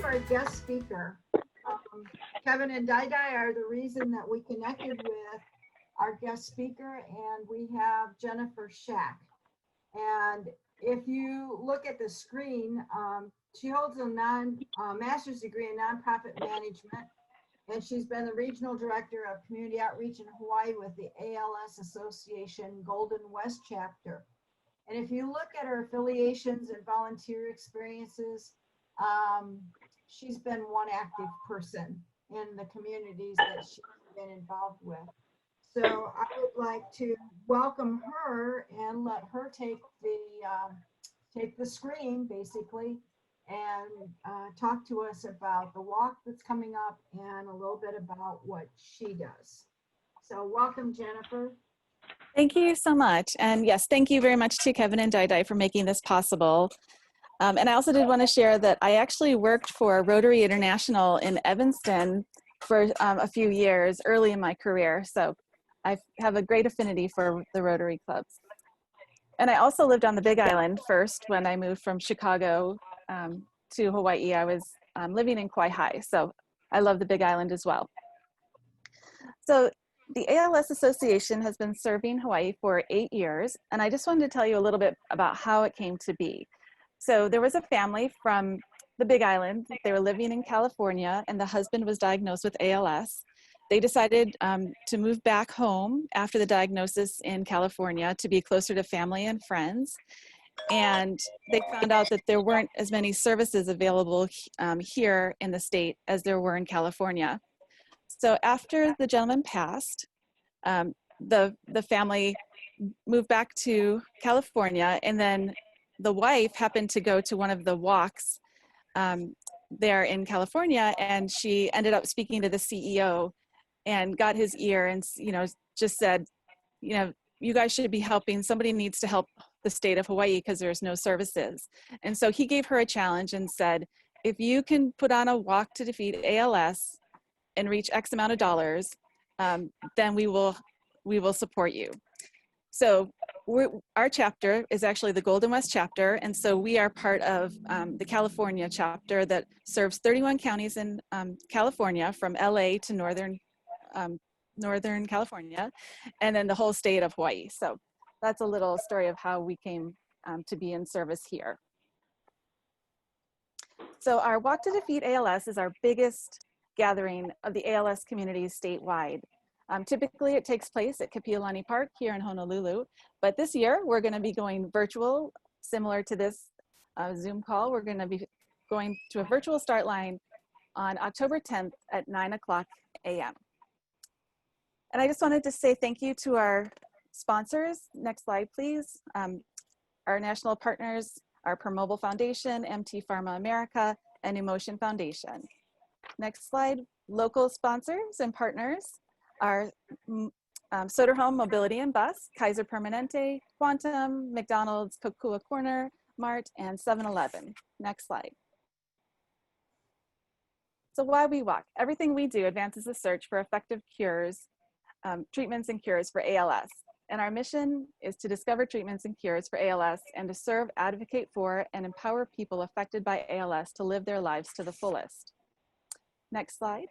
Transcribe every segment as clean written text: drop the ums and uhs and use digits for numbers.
our guest speaker. Kevin and Dai are the reason that we connected with our guest speaker, and we have Jennifer Schack. And if you look at the screen, she holds a master's degree in nonprofit management, and she's been the regional director of community outreach in Hawaii with the ALS Association Golden West chapter. And if you look at her affiliations and volunteer experiences, she's been one active person in the communities that she's been involved with. So I would like to welcome her and let her take the screen basically and talk to us about the walk that's coming up and a little bit about what she does. So welcome, Jennifer. Thank you so much. And yes, thank you very much to Kevin and Dai for making this possible. And I also did want to share that I actually worked for Rotary International in Evanston for a few years early in my career. So I have a great affinity for the Rotary clubs. And I also lived on the Big Island first when I moved from Chicago to Hawaii. I was living in Kauai, so I love the Big Island as well. So the ALS Association has been serving Hawaii for 8 years, and I just wanted to tell you a little bit about how it came to be. So there was a family from the Big Island. They were living in California, and the husband was diagnosed with ALS. They decided to move back home after the diagnosis in California to be closer to family and friends. And they found out that there weren't as many services available here in the state as there were in California. So after the gentleman passed, the family moved back to California, and then the wife happened to go to one of the walks there in California, and she ended up speaking to the CEO and got his ear and, just said, you guys should be helping. Somebody needs to help the state of Hawaii because there's no services. And so he gave her a challenge and said, if you can put on a walk to defeat ALS and reach X amount of dollars, then we will support you. So our chapter is actually the Golden West chapter, and so we are part of the California chapter that serves 31 counties in California, from LA to Northern California, and then the whole state of Hawaii. So that's a little story of how we came to be in service here. So our Walk to Defeat ALS is our biggest gathering of the ALS communities statewide. Typically it takes place at Kapiolani Park here in Honolulu, but this year we're going to be going virtual, similar to this Zoom call. We're going to be going to a virtual start line on October 10th at 9:00 a.m. And I just wanted to say thank you to our sponsors. Next slide, please. Our national partners are PerMobile Foundation, MT Pharma America, and Emotion Foundation. Next slide. Local sponsors and partners are Soderholm Mobility and Bus, Kaiser Permanente, Quantum, McDonald's, Kokua Corner, Mart, and 7-Eleven. Next slide. So why we walk? Everything we do advances the search for effective cures, treatments and cures for ALS. And our mission is to discover treatments and cures for ALS and to serve, advocate for, and empower people affected by ALS to live their lives to the fullest. Next slide.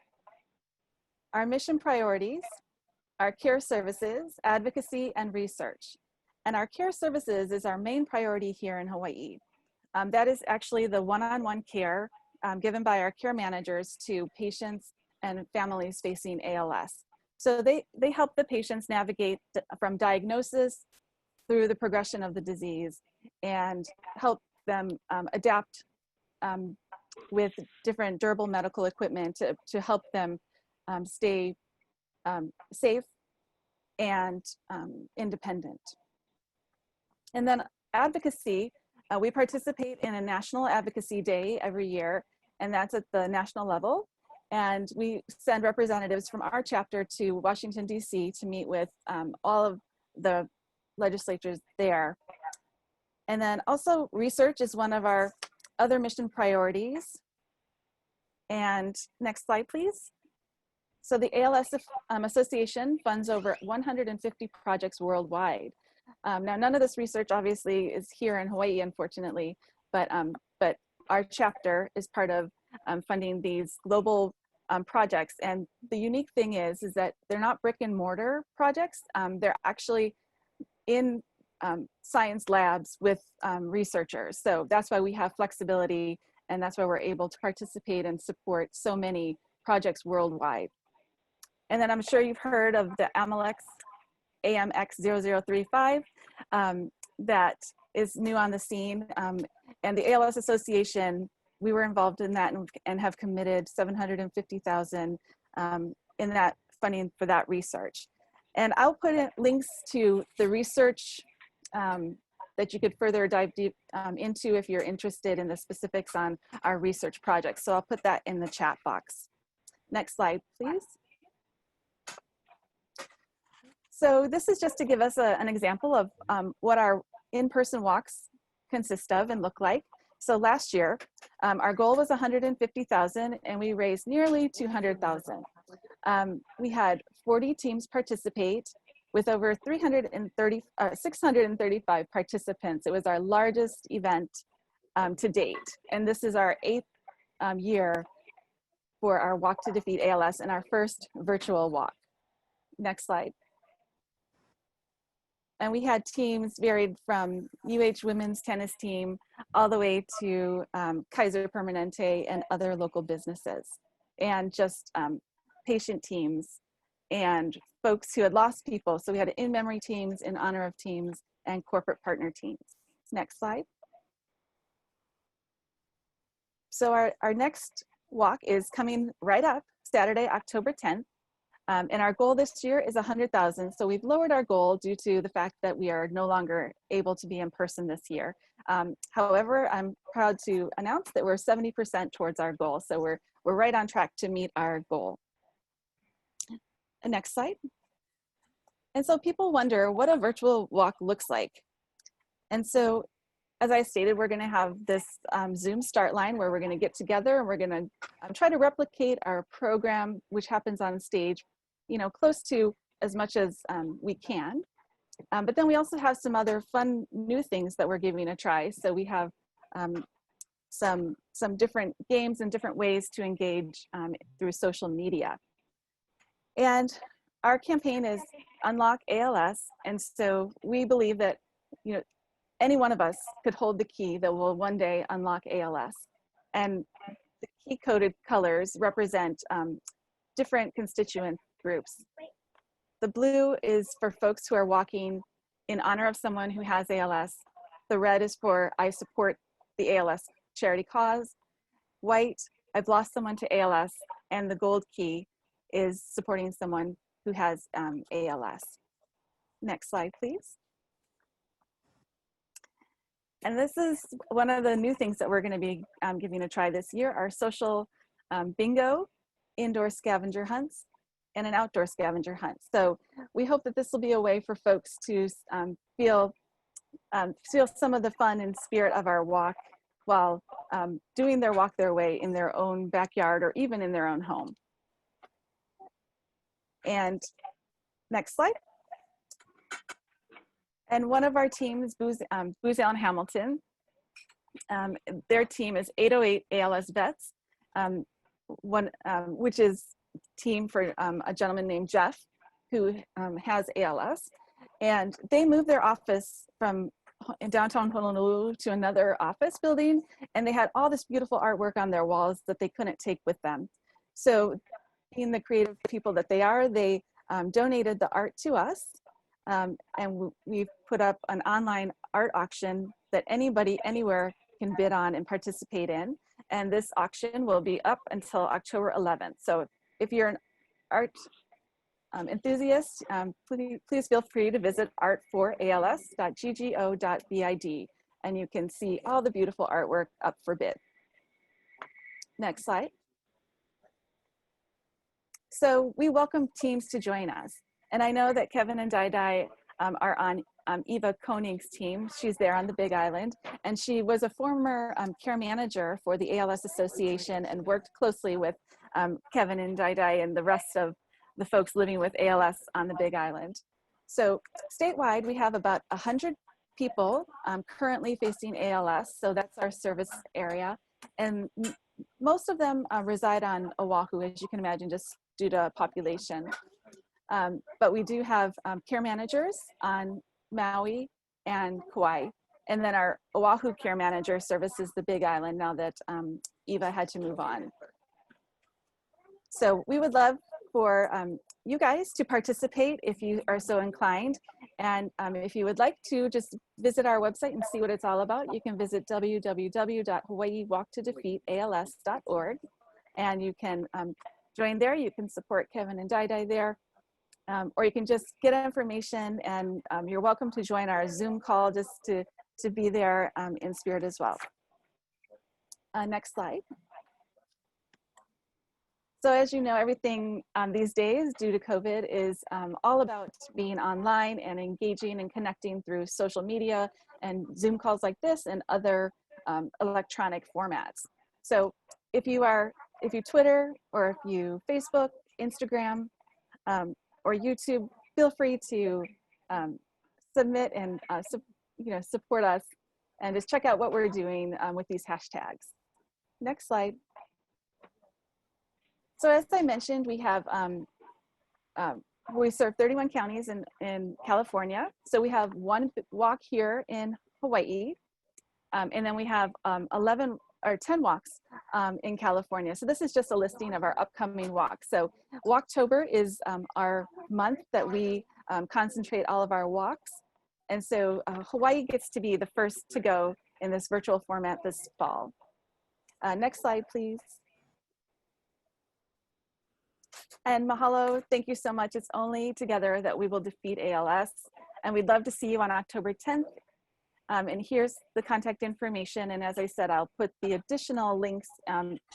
Our mission priorities are care services, advocacy, and research. And our care services is our main priority here in Hawaii. That is actually the one-on-one care given by our care managers to patients and families facing ALS. So they help the patients navigate from diagnosis through the progression of the disease and help them adapt with different durable medical equipment to help them stay safe and independent. And then advocacy, we participate in a National Advocacy Day every year, and that's at the national level. And we send representatives from our chapter to Washington, D.C. to meet with all of the legislatures there. And then also research is one of our other mission priorities. And next slide, please. So the ALS Association funds over 150 projects worldwide. Now, none of this research obviously is here in Hawaii, unfortunately, but our chapter is part of funding these global projects. And the unique thing is that they're not brick and mortar projects. They're actually in science labs with researchers. So that's why we have flexibility, and that's why we're able to participate and support so many projects worldwide. And then I'm sure you've heard of the AMX0035 that is new on the scene. And the ALS Association, we were involved in that and have committed $750,000 in that funding for that research. And I'll put in links to the research that you could further dive deep into if you're interested in the specifics on our research projects. So I'll put that in the chat box. Next slide, please. So this is just to give us an example of what our in-person walks consist of and look like. So last year, our goal was 150,000 and we raised nearly 200,000. We had 40 teams participate with over 635 participants. It was our largest event to date. And this is our 8th year for our Walk to Defeat ALS and our first virtual walk. Next slide. And we had teams varied from UH women's tennis team all the way to Kaiser Permanente and other local businesses, and just patient teams and folks who had lost people. So we had in-memory teams, in honor of teams, and corporate partner teams. Next slide. So our next walk is coming right up, Saturday, October 10th. And our goal this year is 100,000. So we've lowered our goal due to the fact that we are no longer able to be in person this year. However, I'm proud to announce that we're 70% towards our goal. So we're right on track to meet our goal. And next slide. And so people wonder what a virtual walk looks like. And so, as I stated, we're going to have this Zoom start line where we're going to get together and we're going to try to replicate our program, which happens on stage, you know, close to as much as we can. But then we also have some other fun new things that we're giving a try. So we have some different games and different ways to engage through social media. And our campaign is Unlock ALS. And so we believe that, you know, any one of us could hold the key that will one day unlock ALS. And the key coded colors represent different constituent groups. The blue is for folks who are walking in honor of someone who has ALS. The red is for I support the ALS charity cause. White, I've lost someone to ALS. And the gold key is supporting someone who has ALS. Next slide, please. And this is one of the new things that we're going to be giving a try this year, our social bingo, indoor scavenger hunts, and an outdoor scavenger hunt. So we hope that this will be a way for folks to feel some of the fun and spirit of our walk while doing their walk their way in their own backyard or even in their own home. And next slide. And one of our teams, Booz Allen Hamilton, their team is 808 ALS Vets, which is team for a gentleman named Jeff, who has ALS. And they moved their office from in downtown Honolulu to another office building, and they had all this beautiful artwork on their walls that they couldn't take with them. So being the creative people that they are, they donated the art to us. And we've put up an online art auction that anybody anywhere can bid on and participate in. And this auction will be up until October 11th. So if you're an art enthusiast, please feel free to visit art4als.ggo.bid, and you can see all the beautiful artwork up for bid. Next slide. So we welcome teams to join us. And I know that Kevin and Dai are on Eva Koning's team. She's there on the Big Island. And she was a former care manager for the ALS Association and worked closely with Kevin and Dai and the rest of the folks living with ALS on the Big Island. So statewide, we have about 100 people currently facing ALS. So that's our service area. And most of them reside on Oahu, as you can imagine, just due to population. But we do have care managers on Maui and Kauai. And then our Oahu care manager services the Big Island now that Eva had to move on. So we would love for you guys to participate if you are so inclined. And if you would like to just visit our website and see what it's all about, you can visit www.hawaiiwalktodefeatals.org. And you can join there. You can support Kevin and Dai there. Or you can just get information, and you're welcome to join our Zoom call just to be there in spirit as well. Next slide. So as you know, everything these days due to COVID is all about being online and engaging and connecting through social media and Zoom calls like this and other electronic formats. So if you Twitter, or if you Facebook, Instagram, or YouTube, feel free to submit and support us, and just check out what we're doing with these hashtags. Next slide. So as I mentioned, we have we serve 31 counties in California. So we have one walk here in Hawaii, and then we have 11 or 10 walks in California. So this is just a listing of our upcoming walks. So Walktober is our month that we concentrate all of our walks. And so Hawaii gets to be the first to go in this virtual format this fall. Next slide, please. And mahalo, thank you so much. It's only together that we will defeat ALS. And we'd love to see you on October 10th. And here's the contact information. And as I said, I'll put the additional links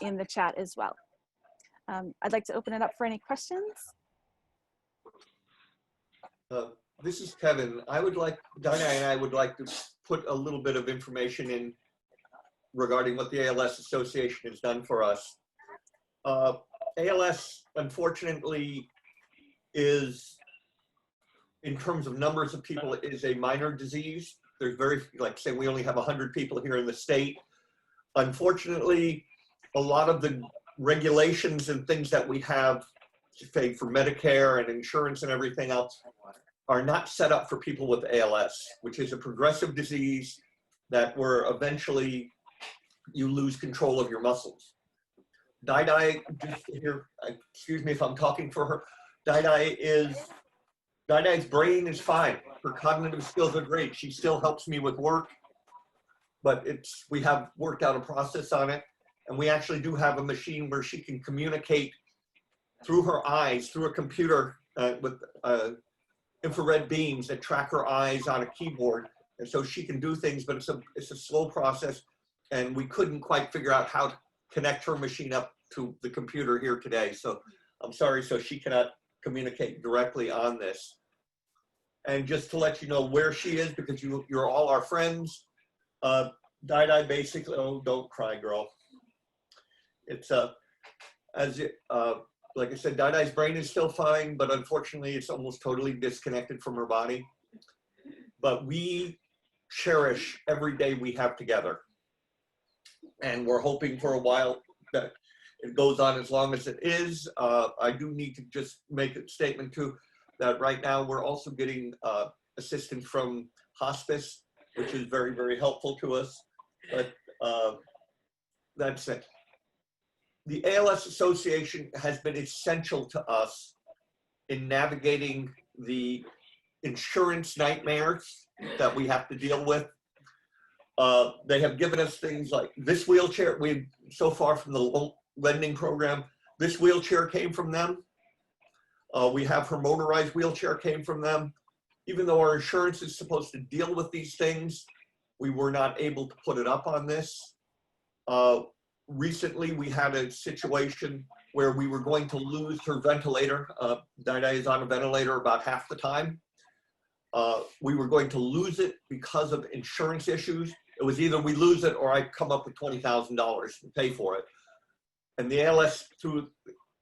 in the chat as well. I'd like to open it up for any questions. This is Kevin. Dinah and I would like to put a little bit of information in regarding what the ALS Association has done for us. ALS, unfortunately, is, in terms of numbers of people, is a minor disease. There's like say, we only have 100 people here in the state. Unfortunately, a lot of the regulations and things that we have say, for Medicare and insurance and everything else are not set up for people with ALS, which is a progressive disease that where eventually you lose control of your muscles. Dai, just here, excuse me if I'm talking for her. Dai's brain is fine. Her cognitive skills are great. She still helps me with work, but we have worked out a process on it. And we actually do have a machine where she can communicate through her eyes, through a computer with infrared beams that track her eyes on a keyboard. And so she can do things, but it's a slow process. And we couldn't quite figure out how to connect her machine up to the computer here today. So I'm sorry, so she cannot communicate directly on this. And just to let you know where she is, because you're all our friends, Dai basically, oh, don't cry, girl. It's like I said, Dai's brain is still fine, but unfortunately it's almost totally disconnected from her body. But we cherish every day we have together. And we're hoping for a while that it goes on as long as it is. I do need to just make a statement too, that right now we're also getting assistance from hospice, which is very, very helpful to us. But that's it. The ALS Association has been essential to us in navigating the insurance nightmares that we have to deal with. They have given us things like this wheelchair. We've so far from the lending program, this wheelchair came from them. We have her motorized wheelchair came from them. Even though our insurance is supposed to deal with these things, we were not able to put it up on this. Recently, we had a situation where we were going to lose her ventilator. Dai is on a ventilator about half the time. We were going to lose it because of insurance issues. It was either we lose it or I come up with $20,000 to pay for it. And the ALS, through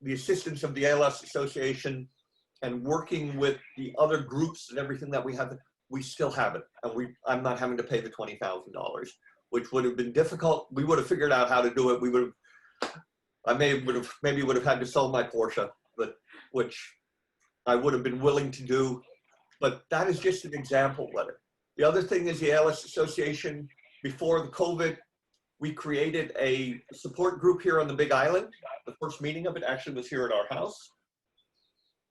the assistance of the ALS Association and working with the other groups and everything that we have, we still have it. And I'm not having to pay the $20,000, which would have been difficult. We would have figured out how to do it. We would have I maybe would have had to sell my Porsche, but which I would have been willing to do. But that is just an example letter. The other thing is the ALS Association. Before the COVID, we created a support group here on the Big Island. The first meeting of it actually was here at our house.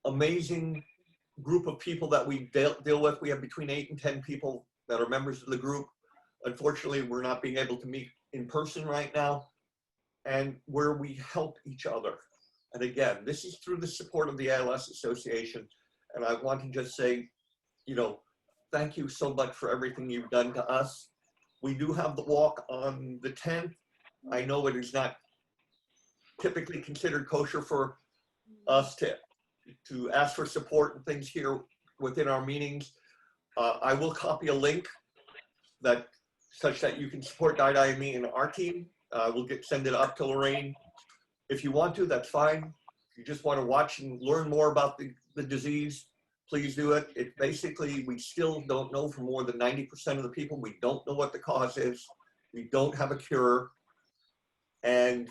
Amazing group of people that we deal with. We have between 8 and 10 people that are members of the group. Unfortunately, we're not being able to meet in person right now, and where we help each other. And again, this is through the support of the ALS Association. And I want to just say, you know, thank you so much for everything you've done to us. We do have the walk on the 10th. I know it is not typically considered kosher for us to ask for support and things here within our meetings. I will copy a link such that you can support Dai and me and our team. We'll send it up to Lorraine. If you want to, that's fine. If you just want to watch and learn more about the disease, please do it. It basically, we still don't know for more than 90% of the people. We don't know what the cause is. We don't have a cure. And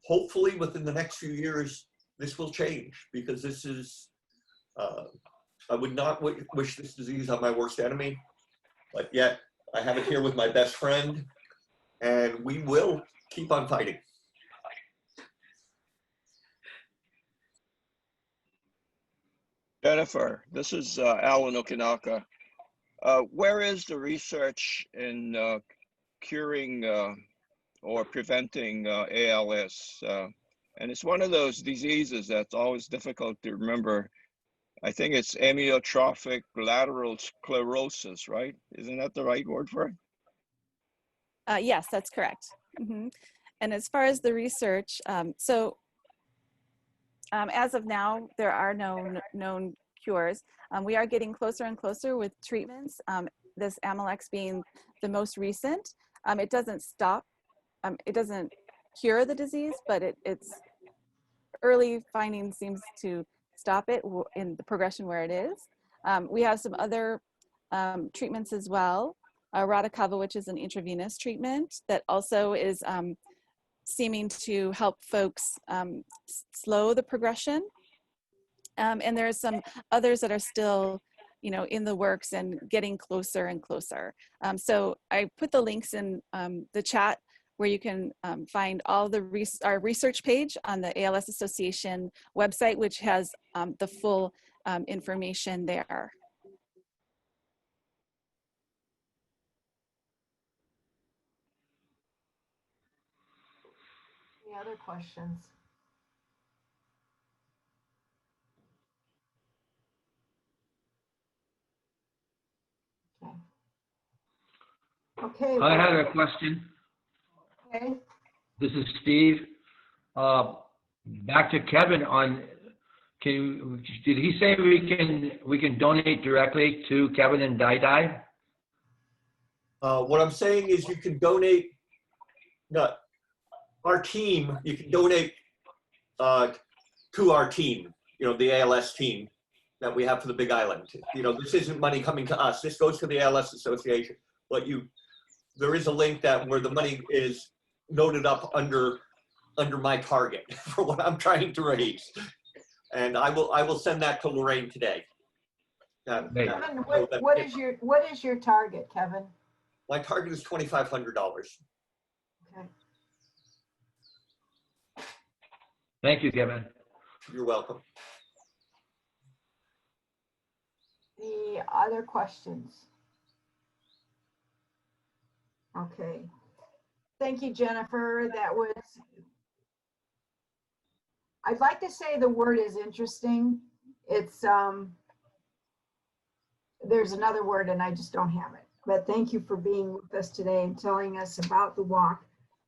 hopefully within the next few years, this will change, because this is, I would not wish this disease on my worst enemy, but yet I have it here with my best friend, and we will keep on fighting. Jennifer, this is Alan Okinaka. Where is the research in curing or preventing ALS? And it's one of those diseases that's always difficult to remember. I think it's amyotrophic lateral sclerosis, right? Isn't that the right word for it? Yes, that's correct. Mm-hmm. And as far as the research, as of now, there are no known cures. We are getting closer and closer with treatments, this Amylex being the most recent. It doesn't stop, it doesn't cure the disease, but its early finding seems to stop it in the progression where it is. We have some other treatments as well. Radicava, which is an intravenous treatment that also is seeming to help folks slow the progression. And there's some others that are still, you know, in the works and getting closer and closer. So I put the links in the chat where you can find all our research page on the ALS Association website, which has the full information there. Any other questions? Okay. I had a question. Okay. This is Steve. Back to Kevin on, did he say we can donate directly to Kevin and Dai? What I'm saying is you can donate, our team, you can donate to our team, you know, the ALS team that we have for the Big Island. You know, this isn't money coming to us. This goes to the ALS Association. But there is a link where the money is noted up under my target for what I'm trying to raise. And I will send that to Lorraine today. Kevin, what is your target, Kevin? My target is $2,500. Okay. Thank you, Kevin. You're welcome. The other questions? Okay. Thank you, Jennifer. That was, I'd like to say the word is interesting. It's, there's another word and I just don't have it. But thank you for being with us today and telling us about the walk.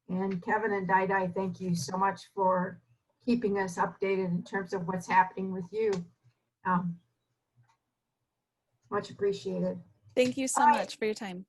And Kevin and Dai, thank you so much for keeping us updated in terms of what's happening with you. Much appreciated. Thank you so much for your time.